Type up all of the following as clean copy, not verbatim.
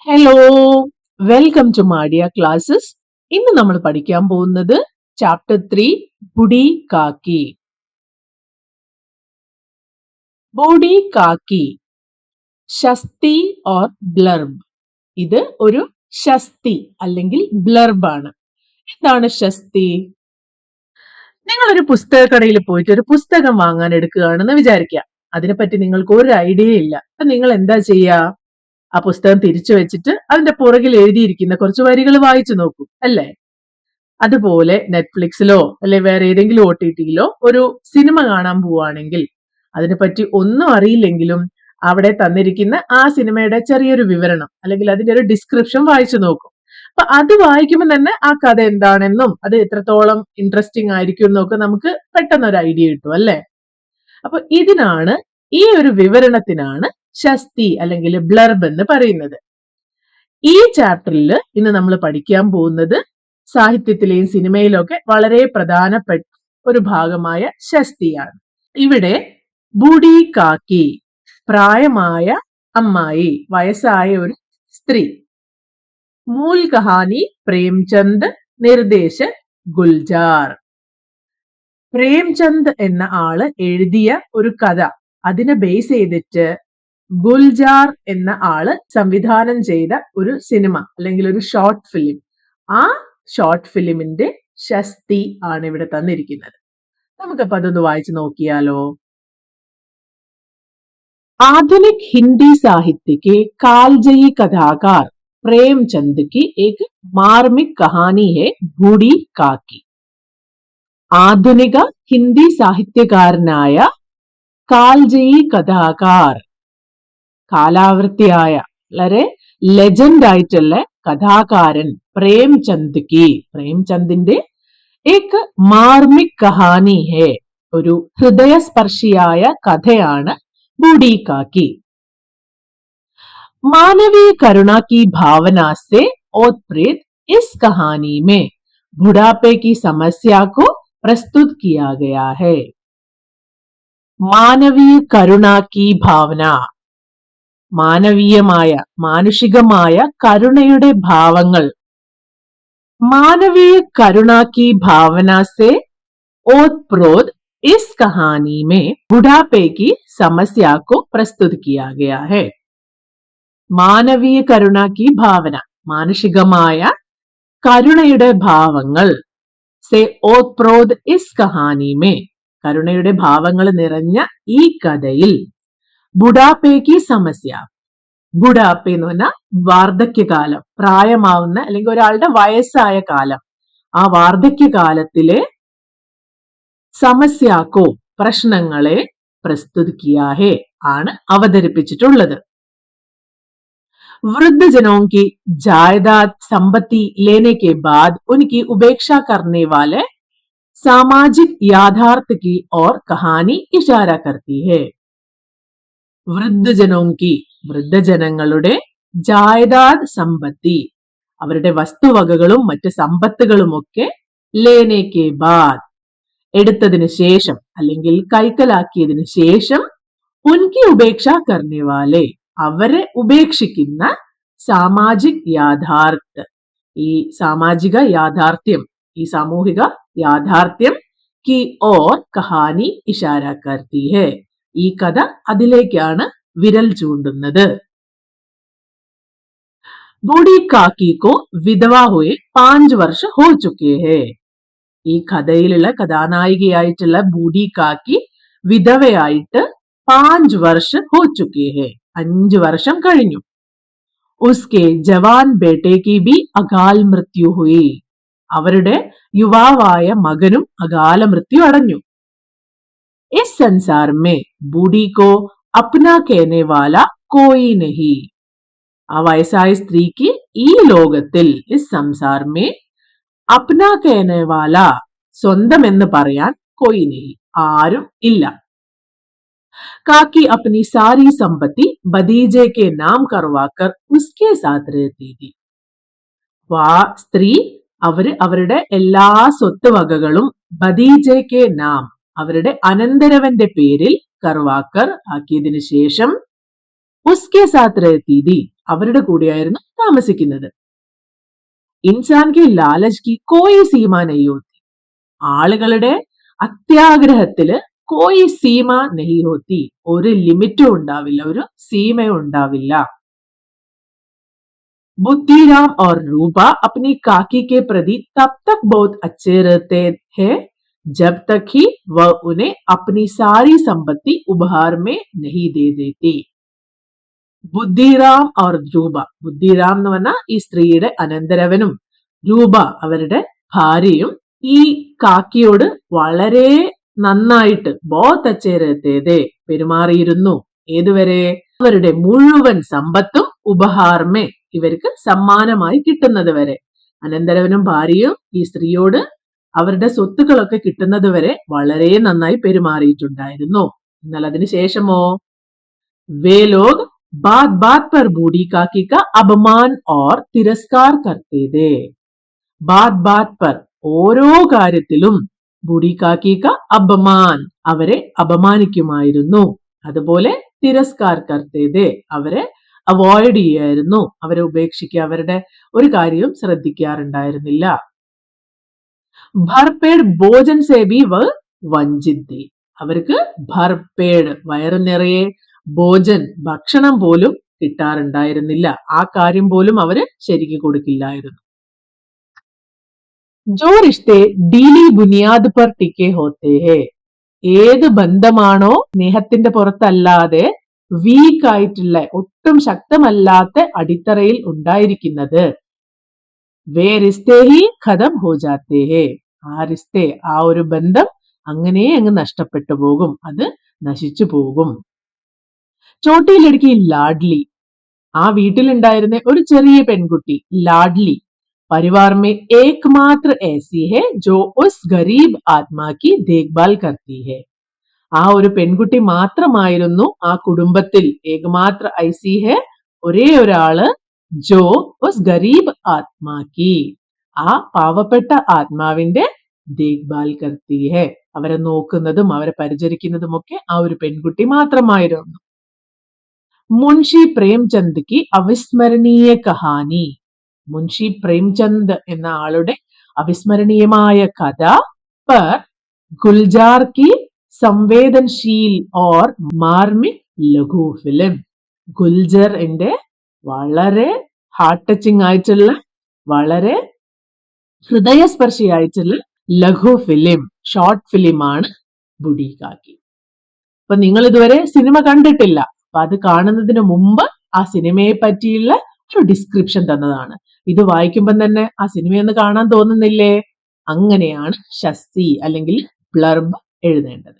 Hello, welcome to മാഡിയ classes. ഇന്ന് നമ്മൾ പഠിക്കാൻ പോകുന്നത് ചാപ്റ്റർ 3 ബുഡി കാക്കി. ബുഡി കാക്കി ഷസ്തി ഓർ ബ്ലർബ്. ഇത് ഒരു ഷസ്തി അല്ലെങ്കിൽ ബ്ലർബ് ആണ്. എന്താണ് ഷസ്തി? നിങ്ങളൊരു പുസ്തകക്കടയിൽ പോയിട്ട് ഒരു പുസ്തകം വാങ്ങാൻ എടുക്കുകയാണെന്ന് വിചാരിക്കുക. അതിനെപ്പറ്റി നിങ്ങൾക്ക് ഒരു ഐഡിയ ഇല്ല. അപ്പൊ നിങ്ങൾ എന്താ ചെയ്യുക? ആ പുസ്തകം തിരിച്ചു വെച്ചിട്ട് അതിന്റെ പുറകിൽ എഴുതിയിരിക്കുന്ന കുറച്ച് വരികൾ വായിച്ചു നോക്കൂ, അല്ലേ? അതുപോലെ നെറ്റ്ഫ്ലിക്സിലോ അല്ലെ വേറെ ഏതെങ്കിലും OTT-യിലോ ഒരു സിനിമ കാണാൻ പോവുകയാണെങ്കിൽ അതിനെപ്പറ്റി ഒന്നും അറിയില്ലെങ്കിലും അവിടെ തന്നിരിക്കുന്ന ആ സിനിമയുടെ ചെറിയൊരു വിവരണം അല്ലെങ്കിൽ അതിന്റെ ഒരു ഡിസ്ക്രിപ്ഷൻ വായിച്ചു നോക്കും. അപ്പൊ അത് വായിക്കുമ്പോൾ തന്നെ ആ കഥ എന്താണെന്നും അത് എത്രത്തോളം ഇൻട്രസ്റ്റിംഗ് ആയിരിക്കും എന്നൊക്കെ നമുക്ക് പെട്ടെന്ന് ഒരു ഐഡിയ കിട്ടും, അല്ലേ? അപ്പൊ ഈ ഒരു വിവരണത്തിനാണ് ഷസ്തി അല്ലെങ്കിൽ ബ്ലർബ് എന്ന് പറയുന്നത്. ഈ ചാപ്റ്ററിൽ ഇന്ന് നമ്മൾ പഠിക്കാൻ പോകുന്നത് സാഹിത്യത്തിലെയും സിനിമയിലും ഒക്കെ വളരെ പ്രധാനപ്പെട്ട ഒരു ഭാഗമായ ഷസ്തിയാണ്. ഇവിടെ ബുഡി കാക്കി, പ്രായമായ അമ്മായി, വയസ്സായ ഒരു സ്ത്രീ. മൂൽ കഹാനി പ്രേംചന്ദ്, നിർദ്ദേശക് ഗുൽജാർ. പ്രേംചന്ദ് എന്ന ആള് എഴുതിയ ഒരു കഥ, അതിനെ ബേസ് ചെയ്തിട്ട് ഗുൽജാർ എന്ന ആള് സംവിധാനം ചെയ്ത ഒരു സിനിമ അല്ലെങ്കിൽ ഒരു ഷോർട്ട് ഫിലിം. ആ ഷോർട്ട് ഫിലിമിന്റെ ഷസ്തി ആണ് ഇവിടെ തന്നിരിക്കുന്നത്. നമുക്കപ്പോ അതൊന്ന് വായിച്ചു നോക്കിയാലോ. आधुनिक हिंदी साहित्य के कालजयी कथाकार प्रेमचंद की एक मार्मिक कहानी है बूढ़ी काकी. ആധുനിക ഹിന്ദി സാഹിത്യകാരനായ കാൽജയി കഥാകാർ, കാലാവൃത്തിയായ വളരെ ലെജൻഡ് ആയിട്ടുള്ള കഥാകാരൻ പ്രേംചന്ദിന്റെ ഏക് മാർമിക് കഹാനി ഹേ, ഒരു ഹൃദയസ്പർശിയായ കഥയാണ് ബൂഢി കാക്കി. मानवीय करुणा की भावना से ओतप्रोत इस कहानी में बुढ़ापे की समस्या को प्रस्तुत किया गया है. മാനവീയ കരുണ കി ഭാവന, മാനവീയമായ മാനുഷികമായ കരുണയുടെ ഭാവങ്ങൾ. മാനവീയ കരുണ കി ഭാവന സെ ഓത്പ്രോത് ഇസ് കഹാനി മേ ബുഢാപ്പെ കി സമസ്യ കോ പ്രസ്തുത് കിയാ ഗയാ ഹൈ. മാനവീയ കരുണ കി ഭാവന, മാനുഷികമായ കരുണയുടെ ഭാവങ്ങൾ. സെ ഓത്പ്രോത് ഇസ് കഹാനി മേ, കരുണയുടെ ഭാവങ്ങൾ നിറഞ്ഞ ഈ കഥയിൽ. ബുഢാപ്പേക്ക് സമസ്യ, ബുഢാപ്പെ എന്ന് പറഞ്ഞാൽ വാർദ്ധക്യകാലം, പ്രായമാവുന്ന അല്ലെങ്കിൽ ഒരാളുടെ വയസ്സായ കാലം. ആ വാർദ്ധക്യകാലത്തിലെ സമസ്യാക്കോ, പ്രശ്നങ്ങളെ പ്രസ്തുതിക്കിയാഹേ ആണ് അവതരിപ്പിച്ചിട്ടുള്ളത്. वृद्धजनों की जायदाद संपत्ति लेने के बाद उनकी उपेक्षा करने वाले सामाजिक याथार्थ की ओर कहानी इशारा करती है. वृद्धजनों की, വൃദ്ധജനങ്ങളുടെ ജായദാദ് സമ്പത്തി, അവരുടെ വസ്തുവകകളും മറ്റ് സമ്പത്തുകളുമൊക്കെ ലേനെ കെ ബാദ്, എടുത്തതിന് ശേഷം അല്ലെങ്കിൽ കൈക്കലാക്കിയതിനു ശേഷം, ഉൻകി ഉപേക്ഷ കർനെ വാലെ, അവരെ ഉപേക്ഷിക്കുന്ന സാമാജിക് യാഥാർത്ഥ്യ, ഈ സാമാജിക യാഥാർത്ഥ്യം, ഈ സാമൂഹിക യാഥാർത്ഥ്യം കി ഓർ കഹാനി ഇഷാര കർത്തി ഹെ, ഈ കഥ അതിലേക്കാണ് വിരൽ ചൂണ്ടുന്നത്. ബൂഢി കാക്കി കോ വിധവാ ഹുയെ 5 വർഷ ഹോ ചുക്കേ ഹെ. ഈ കഥയിലുള്ള കഥാനായികയായിട്ടുള്ള ബൂഢി കാക്കി വിധവയായിട്ട് 5 വർഷ ഹോ ചുക്കേ ഹെ, 5 വർഷം കഴിഞ്ഞു. ഉസ്കെ ജവാൻ ബേട്ടേക്ക് ബി അകാൽ മൃത്യു ഹുയി, അവരുടെ യുവാവായ മകനും അകാല മൃത്യു അടഞ്ഞു. ഇസ് സംസാർ മേ ബൂഢി കോ അപ്നാ കേനെ വാല കോയി നഹി, ആ വയസ്സായ സ്ത്രീക്ക് ഈ ലോകത്തിൽ ഇസ് സംസാർ മേ അപ്നാ കേനെ വാല, സ്വന്തം എന്ന് പറയാൻ കോയി നഹി, ആരും ഇല്ല. काकी अपनी सारी संपत्ति भतीजे के नाम करवाकर उसके साथ रहती थी. സ്ത്രീ അവരുടെ എല്ലാ സ്വത്ത് വകകളും ഭതീജെ കെ നാം, അവരുടെ അനന്തരവന്റെ പേരിൽ കർവാക്കർ ആക്കിയതിനു ശേഷം ഉസ്കെ സാത്ത് രഹത്തി, അവരുടെ കൂടെയായിരുന്നു താമസിക്കുന്നത്. ഇൻസാൻ കി ലാലച്ച് കി കോയി സീമ നഹീ ഹോത്തി. ആളുകളുടെ അത്യാഗ്രഹത്തില് കോയി സീമ നഹീ ഹോത്തി. ഒരു ലിമിറ്റും ഉണ്ടാവില്ല, ഒരു സീമയും ഉണ്ടാവില്ല. बुद्धिराम और रूपा अपनी काकी के प्रति तब तक बहुत अच्छे रहते हैं जब तक ही वह उन्हें अपनी सारी संपत्ति उपहार में नहीं दे देती. ബുദ്ധിറാം ഓർ രൂപ, ബുദ്ധിറാം എന്ന് പറഞ്ഞാൽ ഈ സ്ത്രീയുടെ അനന്തരവനും രൂപ അവരുടെ ഭാര്യയും ഈ കാക്കിയോട് വളരെ നന്നായിട്ട് ബോത്ത് അച്ചേരത്തേതെ പെരുമാറിയിരുന്നു. ഏതുവരെ? അവരുടെ മുഴുവൻ സമ്പത്തും ഉപഹാർമേ, ഇവർക്ക് സമ്മാനമായി കിട്ടുന്നത് വരെ. അനന്തരവനും ഭാര്യയും ഈ സ്ത്രീയോട് അവരുടെ സ്വത്തുക്കളൊക്കെ കിട്ടുന്നത് വരെ വളരെ നന്നായി പെരുമാറിയിട്ടുണ്ടായിരുന്നു. എന്നാൽ അതിനുശേഷമോ? വേ ലോഗ് बात बात पर बूढ़ी काकी का अपमान और तिरस्कार करते थे. बात बात पर, ഓരോ കാര്യത്തിലും ബൂഢി കാക്കി ക അപമാൻ, അവരെ അപമാനിക്കുമായിരുന്നു. അതുപോലെ തിരസ്കാർ കർത്തേതെ, അവരെ അവോയ്ഡ് ചെയ്യായിരുന്നു, അവരെ ഉപേക്ഷിക്കുക, അവരുടെ ഒരു കാര്യവും ശ്രദ്ധിക്കാറുണ്ടായിരുന്നില്ല. ഭർപേട് ഭോജൻ സേ ഭി വ വഞ്ചിത്, അവർക്ക് ഭർപേട് വയറു നിറയെ ഭോജൻ ഭക്ഷണം പോലും കിട്ടാറുണ്ടായിരുന്നില്ല. ആ കാര്യം പോലും അവര് ശരിക്ക് കൊടുക്കില്ലായിരുന്നു. ജോ റിശ്തെ ഡീലി ബുനിയാദ് പർ ടിക്കെ ഹോത്തെ ഹേ, ഏത് ബന്ധമാണോ സ്നേഹത്തിന്റെ പുറത്തല്ലാതെ വീക്ക് ആയിട്ടുള്ള, ഒട്ടും ശക്തമല്ലാത്ത അടിത്തറയിൽ ഉണ്ടായിരിക്കുന്നത്, വേ റിശ്തെ ഹി ഖതം ഹോ ജാത്തെ ഹേ, ആ റിശ്തെ, ആ ഒരു ബന്ധം അങ്ങനെ അങ്ങ് നഷ്ടപ്പെട്ടു പോകും, അത് നശിച്ചു പോകും. ചോട്ടി ലടുക്കി ലാഡ്ലി, ആ വീട്ടിലുണ്ടായിരുന്ന ഒരു ചെറിയ പെൺകുട്ടി ലാഡ്ലി, പരിവാർ മേ ഏക് മാത്ര ऐसी है जो उस गरीब आत्मा की देखभाल करती है. ആ ഒരു പെൺകുട്ടി മാത്രമായിരുന്നു ആ കുടുംബത്തിൽ, ഏകമാത്ര ഐസി ഹെ, ഒരേ ഒരാള്, ജോ ഉസ് ഗരീബ് ആത്മാ കി, ആ പാവപ്പെട്ട ആത്മാവിന്റെ ദേഖ്ഭാൽ കർത്തി ഹെ, അവരെ നോക്കുന്നതും അവരെ പരിചരിക്കുന്നതും ഒക്കെ ആ ഒരു പെൺകുട്ടി മാത്രമായിരുന്നു. മുൻഷി പ്രേംചന്ദ് കി അവിസ്മരണീയ കഹാനി, മുൻഷി പ്രേംചന്ദ് എന്ന ആളുടെ അവിസ്മരണീയമായ കഥ. പർ ഗുൽജാർ കി സംവേദൻശീൽ ഓർ മാർമിക് ലഘു ഫിലിം, ഗുൽജറിന്റെ വളരെ ഹാർട്ട് ടച്ചിങ് ആയിട്ടുള്ള, വളരെ ഹൃദയസ്പർശിയായിട്ടുള്ള ലഘു ഫിലിം, ഷോർട്ട് ഫിലിമാണ് ബുഡി കാക്കി. അപ്പൊ നിങ്ങൾ ഇതുവരെ സിനിമ കണ്ടിട്ടില്ല, അപ്പൊ അത് കാണുന്നതിന് മുമ്പ് ആ സിനിമയെ പറ്റിയുള്ള ഒരു ഡിസ്ക്രിപ്ഷൻ തന്നതാണ്. ഇത് വായിക്കുമ്പോൾ തന്നെ ആ സിനിമയൊന്ന് കാണാൻ തോന്നുന്നില്ലേ? അങ്ങനെയാണ് ഷസ്തി അല്ലെങ്കിൽ ബ്ലർബ് എഴുതേണ്ടത്.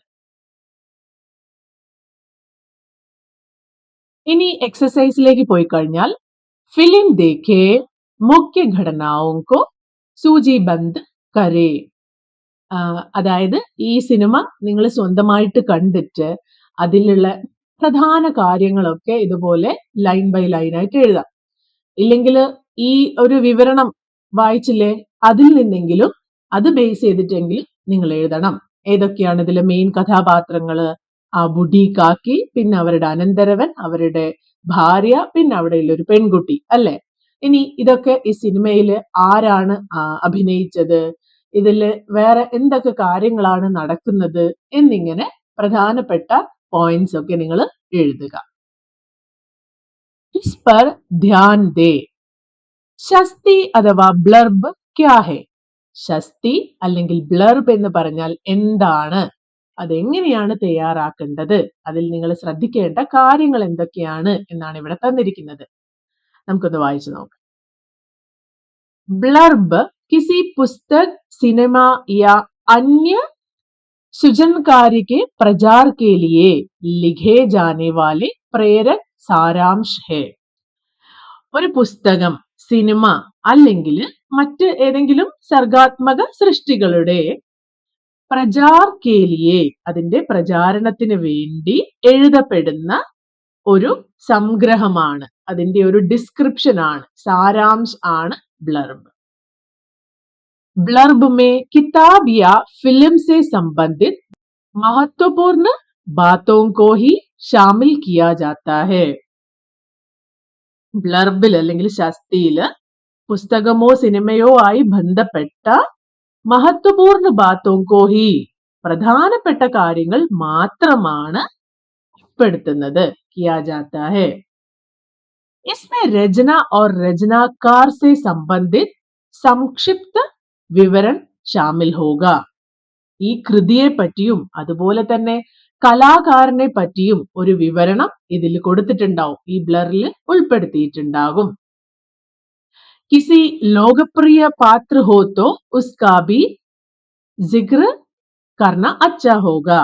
ഇനി എക്സസൈസിലേക്ക് പോയി കഴിഞ്ഞാൽ, ഫിലിം ദേഖേ മുഖ്യ ഘടനാओं को സൂചിബന്ദ് കരേ, അതായത് ഈ സിനിമ നിങ്ങൾ സ്വന്തമായിട്ട് കണ്ടിട്ട് അതിലുള്ള പ്രധാന കാര്യങ്ങളൊക്കെ ഇതുപോലെ ലൈൻ ബൈ ലൈൻ ആയിട്ട് എഴുതാം. ഇല്ലെങ്കിൽ ഈ ഒരു വിവരണം വായിച്ചില്ലേ, അതിൽ നിന്നെങ്കിലും അത് ബേസ് ചെയ്തിട്ടെങ്കിലും നിങ്ങൾ എഴുതണം. ഏതൊക്കെയാണ് ഇതിലെ മെയിൻ കഥാപാത്രങ്ങള്? ആ ബുഡി കാക്കി, പിന്നെ അവരുടെ അനന്തരവൻ, അവരുടെ ഭാര്യ, പിന്നെ അവിടെയുള്ള ഒരു പെൺകുട്ടി, അല്ലെ? ഇനി ഇതൊക്കെ ഈ സിനിമയിൽ ആരാണ് അഭിനയിച്ചത്, ഇതില് വേറെ എന്തൊക്കെ കാര്യങ്ങളാണ് നടക്കുന്നത് എന്നിങ്ങനെ പ്രധാനപ്പെട്ട പോയിന്റ്സ് ഒക്കെ നിങ്ങൾ എഴുതുക. ഇസ് പർ ധ്യാൻ ദേ. ഷസ്തി അഥവാ ബ്ലർബ് ക്യാ ഹെ? ഷസ്തി അല്ലെങ്കിൽ ബ്ലർബ് എന്ന് പറഞ്ഞാൽ എന്താണ്, അതെങ്ങനെയാണ് തയ്യാറാക്കേണ്ടത്, അതിൽ നിങ്ങൾ ശ്രദ്ധിക്കേണ്ട കാര്യങ്ങൾ എന്തൊക്കെയാണ് എന്നാണ് ഇവിടെ തന്നിരിക്കുന്നത്. നമുക്കൊന്ന് വായിച്ചു നോക്കാം. ബ്ലർബ് किसी पुस्तक, सिनेमा या अन्य सृजन कार्य के प्रचार के लिए लिखे जाने वाले प्रेरक सारांश है. ഒരു പുസ്തകം, സിനിമ അല്ലെങ്കിൽ മറ്റ് ഏതെങ്കിലും സർഗാത്മക സൃഷ്ടികളുടെ പ്രചാർ കേ ലിയേ, അതിന്റെ പ്രചാരണത്തിന് വേണ്ടി എഴുതപ്പെടുന്ന ഒരു സംഗ്രഹമാണ്, അതിന്റെ ഒരു ഡിസ്ക്രിപ്ഷൻ ആണ്, സാരാംശ് ആണ് ബ്ലർബ്. ब्लर्ब में किताब या फिल्म से संबंधित महत्वपूर्ण बातों को ही शामिल किया जाता है. ബ്ലർബിൽ അല്ലെങ്കിൽ ശസ്തിയില് പുസ്തകമോ സിനിമയോ ആയി ബന്ധപ്പെട്ട മഹത്വപൂർണ്ണ ബാത്തോങ്കോ ഹി പ്രധാനപ്പെട്ട കാര്യങ്ങൾ മാത്രമാണ് ഉൾപ്പെടുത്തുന്നത് കിയാ ജാത്താ ഹെ. इसमें रचना और रचनाकार से संबंधित संक्षिप्त വിവരൺ ഷാമിൽ ഹോഗ. ഈ കൃതിയെ പറ്റിയും അതുപോലെ തന്നെ കലാകാരനെ പറ്റിയും ഒരു വിവരണം ഇതിൽ കൊടുത്തിട്ടുണ്ടാവും, ഈ ബ്ലറിൽ ഉൾപ്പെടുത്തിയിട്ടുണ്ടാകും. किसी लोकप्रिय पात्र हो तो उसका भी जिक्र करना अच्छा होगा.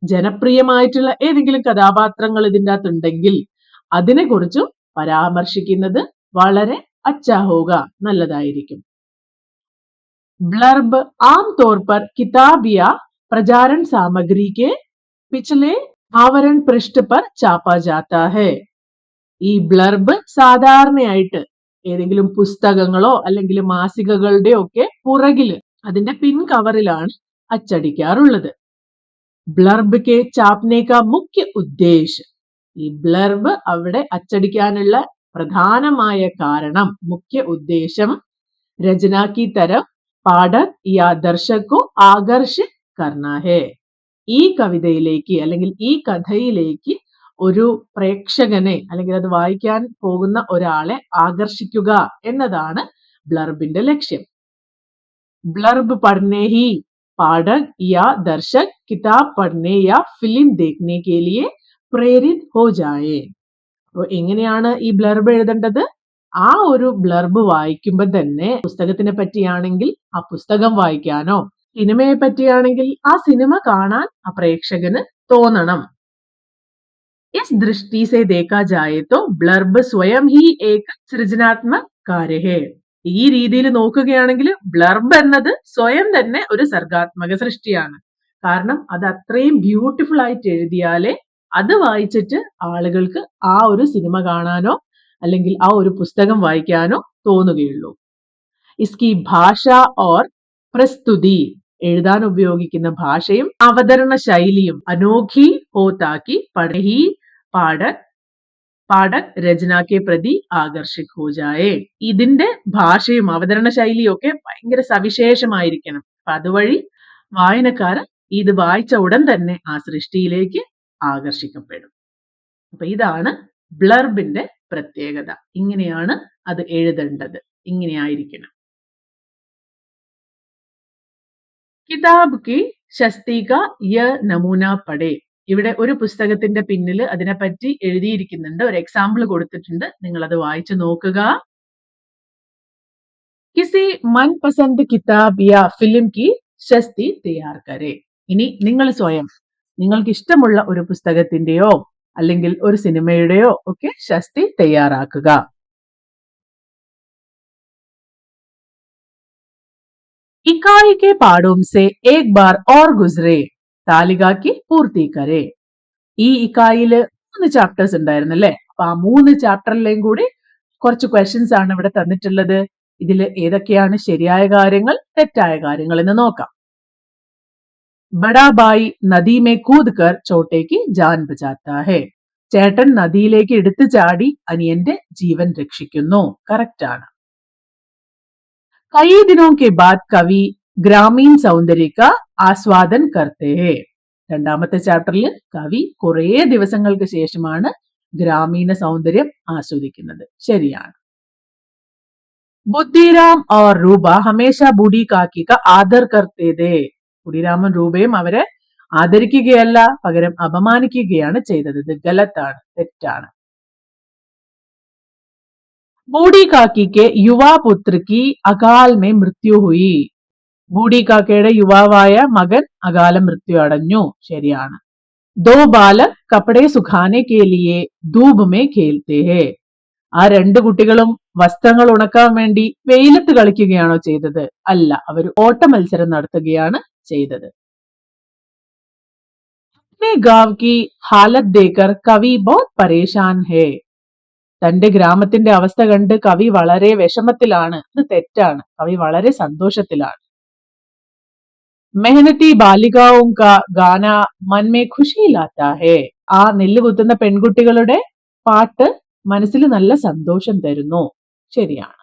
ജനപ്രിയമായിട്ടുള്ള ഏതെങ്കിലും കഥാപാത്രങ്ങൾ ഇതിൻ്റെ അകത്തുണ്ടെങ്കിൽ അതിനെ കുറിച്ചും പരാമർശിക്കുന്നത് വളരെ अच्छा होगा നല്ലതായിരിക്കും. ब्लर्ब आमतौर पर किताब या प्रचारण सामग्री के पिछले आवरण पृष्ठ पर छापा जाता है. ഈ ബ്ലർബ് സാധാരണയായിട്ട് ഏതെങ്കിലും പുസ്തകങ്ങളോ അല്ലെങ്കിൽ മാസികകളുടെയോ ഒക്കെ പുറകില് അതിന്റെ പിൻ കവറിലാണ് അച്ചടിക്കാറുള്ളത്. ബ്ലർബ് കെ ചാപ്നെ കാ മുഖ്യ ഉദ്ദേശ്, ഈ ബ്ലർബ് അവിടെ അച്ചടിക്കാനുള്ള പ്രധാനമായ കാരണം, മുഖ്യ ഉദ്ദേശം രചന की तरफ പാഠക് യാ ദർശക് കോ ആകർഷിത് കർണ ഹെ. ഈ കവിതയിലേക്ക് അല്ലെങ്കിൽ ഈ കഥയിലേക്ക് ഒരു പ്രേക്ഷകനെ അല്ലെങ്കിൽ അത് വായിക്കാൻ പോകുന്ന ഒരാളെ ആകർഷിക്കുക എന്നതാണ് ബ്ലർബിന്റെ ലക്ഷ്യം. ബ്ലർബ് പഠനെ ഹി പാഠക് യാ ദർശക് കിതാബ് പഠനെ യാ ഫിലിം ദേഖ്നെ കെ ലിയെ പ്രേരിത് ഹോ ജായേ. അപ്പോൾ എങ്ങനെയാണ് ഈ ബ്ലർബ് എഴുതേണ്ടത്? ആ ഒരു ബ്ലർബ് വായിക്കുമ്പോൾ തന്നെ പുസ്തകത്തിനെ പറ്റിയാണെങ്കിൽ ആ പുസ്തകം വായിക്കാനോ സിനിമയെ പറ്റിയാണെങ്കിൽ ആ സിനിമ കാണാൻ ആ പ്രേക്ഷകന് തോന്നണം. इस दृष्टि से देखा जाए तो ब्लर्ब स्वयं ही एक സൃജനാത്മക कार्य है. ഈ രീതിയിൽ നോക്കുകയാണെങ്കിൽ ബ്ലർബ് എന്നത് സ്വയം തന്നെ ഒരു സർഗാത്മക സൃഷ്ടിയാണ്. കാരണം അത് അത്രയും ബ്യൂട്ടിഫുൾ ആയിട്ട് എഴുതിയാലേ അത് വായിച്ചിട്ട് ആളുകൾക്ക് ആ ഒരു സിനിമ കാണാനോ അല്ലെങ്കിൽ ആ ഒരു പുസ്തകം വായിക്കാനോ തോന്നുകയുള്ളൂ. ഇസ്കി ഭാഷ ഓർ പ്രസ്തുതി, എഴുതാൻ ഉപയോഗിക്കുന്ന ഭാഷയും അവതരണ ശൈലിയും അനോഖി ഹോ താക്കി പഠി പാഠക് രചന കെ പ്രതി ആകർഷിക് ഹോ ജായേ. ഇതിന്റെ ഭാഷയും അവതരണ ശൈലിയും ഒക്കെ ഭയങ്കര സവിശേഷമായിരിക്കണം. അപ്പൊ അതുവഴി വായനക്കാരൻ ഇത് വായിച്ച ഉടൻ തന്നെ ആ സൃഷ്ടിയിലേക്ക് ആകർഷിക്കപ്പെടും. അപ്പൊ ഇതാണ് ബ്ലർബിന്റെ പ്രത്യേകത. ഇങ്ങനെയാണ് അത് എഴുതേണ്ടത്, ഇങ്ങനെയായിരിക്കണം. കിതാബ് കി ശസ്തി കാ യ നമൂന പഠേ. ഇവിടെ ഒരു പുസ്തകത്തിന്റെ പിന്നിൽ അതിനെപ്പറ്റി എഴുതിയിരിക്കുന്നുണ്ട്, ഒരു എക്സാമ്പിൾ കൊടുത്തിട്ടുണ്ട്, നിങ്ങൾ അത് വായിച്ചു നോക്കുക. കിസി മൻപസന്ദ് കിതാബ് യാ ഫിലിം കി ശസ്തി തയ്യാർ കരേ. ഇനി നിങ്ങൾ സ്വയം നിങ്ങൾക്ക് ഇഷ്ടമുള്ള ഒരു പുസ്തകത്തിന്റെയോ അല്ലെങ്കിൽ ഒരു സിനിമയുടെയോ ഒക്കെ ശസ്തി തയ്യാറാക്കുക. इकाई के पाठों से एक बार और गुजरे, താലിക की പൂർത്തി കരേ. ഈ ഇക്കായില് 3 ചാപ്റ്റേഴ്സ് ഉണ്ടായിരുന്നു അല്ലെ. അപ്പൊ ആ 3 ചാപ്റ്ററിലെയും കൂടി കുറച്ച് ക്വസ്റ്റ്യൻസ് ആണ് ഇവിടെ തന്നിട്ടുള്ളത്. ഇതിൽ ഏതൊക്കെയാണ് ശരിയായ കാര്യങ്ങൾ തെറ്റായ കാര്യങ്ങൾ എന്ന് നോക്കാം. ബഡാ ഭായി നദി മേ കൂദ് കർ ചോട്ടേക്ക് ജാൻ ബചാത്താ ഹെ. ചേട്ടൻ നദിയിലേക്ക് എടുത്തു ചാടി അനിയന്റെ ജീവൻ രക്ഷിക്കുന്നു. കറക്റ്റ് ആണ്. कई दिनों के बाद कवि ग्रामीण सौंदर्य का ആസ്വാദൻ करते हैं. രണ്ടാമത്തെ ചാപ്റ്ററിൽ കവി കുറേ ദിവസങ്ങൾക്ക് ശേഷമാണ് ഗ്രാമീണ സൗന്ദര്യം ആസ്വദിക്കുന്നത്. ശരിയാണ്. ബുദ്ധിറാം और रूबा हमेशा बूढ़ी काकी का आदर करते थे. ബുദ്ധിരാമൻ രൂപയും അവരെ ആദരിക്കുകയല്ല, പകരം അപമാനിക്കുകയാണ് ചെയ്തത്. ഇത് ഗലത്താണ്, തെറ്റാണ്. ബൂഢി കാക്കിക്ക് യുവാപുത്രിക്ക് അകാൽ മേ മൃത്യു ഹുയി. ബൂഢി കാക്കയുടെ യുവാവായ മകൻ അകാല മൃത്യു അടഞ്ഞു. ശരിയാണ്. ദോ ബാലക് കപ്പടെ സുഖാനെ കെ ലിയെ ധൂപ് മേ ഖേൽത്തെ ഹെ. ആ 2 കുട്ടികളും വസ്ത്രങ്ങൾ ഉണക്കാൻ വേണ്ടി വെയിലത്ത് കളിക്കുകയാണോ ചെയ്തത്? അല്ല, അവർ ഓട്ട മത്സരം നടത്തുകയാണ് ചെയ്തത്. अपने गांव की हालत देखकर कवि बहुत परेशान है. തന്റെ ഗ്രാമത്തിന്റെ അവസ്ഥ കണ്ട് കവി വളരെ വിഷമത്തിലാണ്. ഇത് തെറ്റാണ്. കവി വളരെ സന്തോഷത്തിലാണ്. മെഹനത്തി ബാലികാവും കാ ഗാന മൻ മേ ഖുഷി ലാത്താ ഹെ. ആ നെല്ല് കുത്തുന്ന പെൺകുട്ടികളുടെ പാട്ട് മനസ്സിൽ നല്ല സന്തോഷം തരുന്നു. ശരിയാണ്.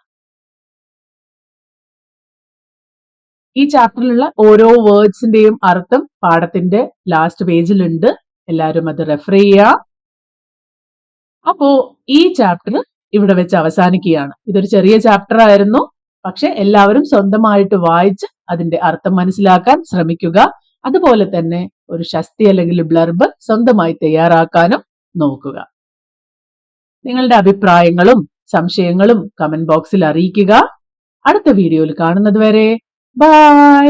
ഈ ചാപ്റ്ററിലുള്ള ഓരോ വേർഡ്സിന്റെയും അർത്ഥം പാഠത്തിന്റെ ലാസ്റ്റ് പേജിലുണ്ട്. എല്ലാവരും അത് റെഫർ ചെയ്യുക. അപ്പോ ഈ ചാപ്റ്റർ ഇവിടെ വെച്ച് അവസാനിക്കുകയാണ്. ഇതൊരു ചെറിയ ചാപ്റ്റർ ആയിരുന്നു. പക്ഷെ എല്ലാവരും സ്വന്തമായിട്ട് വായിച്ച് അതിന്റെ അർത്ഥം മനസ്സിലാക്കാൻ ശ്രമിക്കുക. അതുപോലെ തന്നെ ഒരു ഷസ്തി അല്ലെങ്കിൽ ബ്ലർബ് സ്വന്തമായി തയ്യാറാക്കാനും നോക്കുക. നിങ്ങളുടെ അഭിപ്രായങ്ങളും സംശയങ്ങളും കമന്റ് ബോക്സിൽ അറിയിക്കുക. അടുത്ത വീഡിയോയിൽ കാണുന്നത് വരെ ബൈ.